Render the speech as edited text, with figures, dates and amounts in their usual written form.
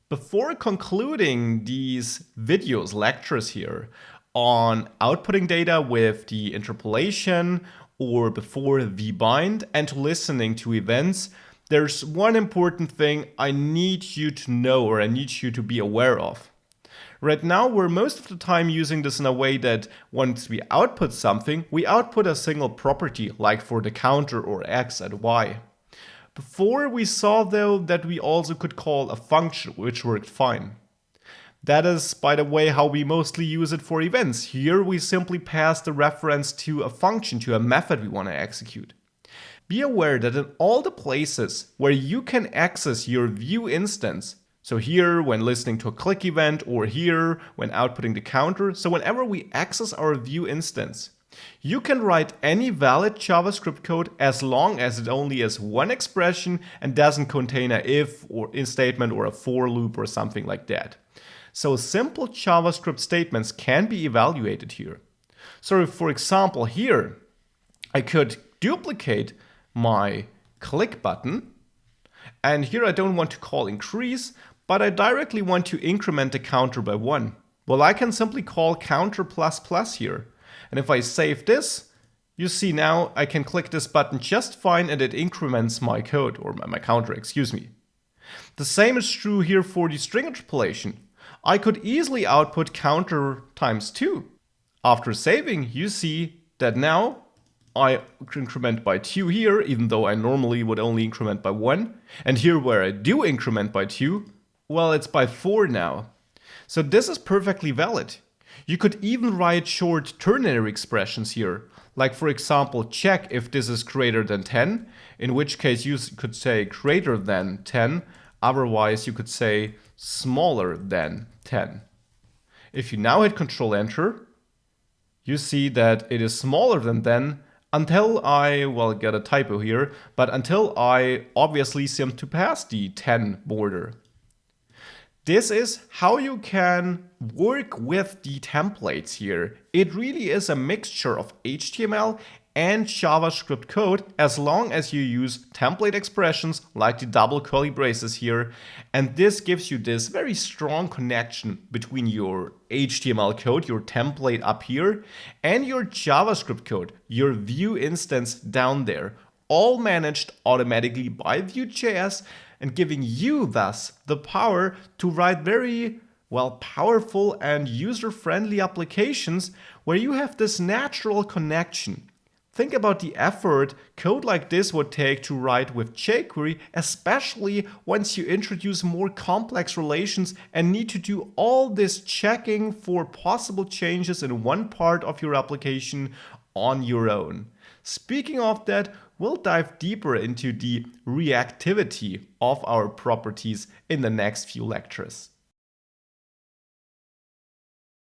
Before concluding these lectures here on outputting data with the interpolation or before vbind and listening to events, there's one important thing I need you to know, or I need you to be aware of. Right now, we're most of the time using this in a way that once we output something, we output a single property, like for the counter or x and y. Before, we saw though that we also could call a function, which worked fine. That is, by the way, how we mostly use it for events. Here we simply pass the reference to a function, to a method we want to execute. Be aware that in all the places where you can access your view instance, so here when listening to a click event, or here when outputting the counter, so whenever we access our view instance, you can write any valid JavaScript code as long as it only has one expression and doesn't contain a if or in statement or a for loop or something like that. So simple JavaScript statements can be evaluated here. So if, for example, here I could duplicate my click button, and here I don't want to call increase, but I directly want to increment the counter by 1. Well, I can simply call counter ++ here. And if I save this, you see now I can click this button just fine and it increments my code, or my counter, excuse me. The same is true here for the string interpolation. I could easily output counter ×2. After saving, you see that now I increment by 2 here, even though I normally would only increment by 1. And here where I do increment by 2, well, it's by 4 now. So this is perfectly valid. You could even write short ternary expressions here, like for example check if this is greater than 10, in which case you could say greater than 10, otherwise you could say smaller than 10. If you now hit Control Enter, you see that it is smaller than 10 until I, well, get a typo here, but until I obviously seem to pass the 10 border. This is how you can work with the templates here. It really is a mixture of HTML and JavaScript code, as long as you use template expressions like the double curly braces here. And this gives you this very strong connection between your HTML code, your template up here, and your JavaScript code, your view instance down there, all managed automatically by Vue.js, and giving you thus the power to write very, well, powerful and user-friendly applications where you have this natural connection. Think about the effort code like this would take to write with jQuery, especially once you introduce more complex relations and need to do all this checking for possible changes in one part of your application on your own. Speaking of that, we'll dive deeper into the reactivity of our properties in the next few lectures.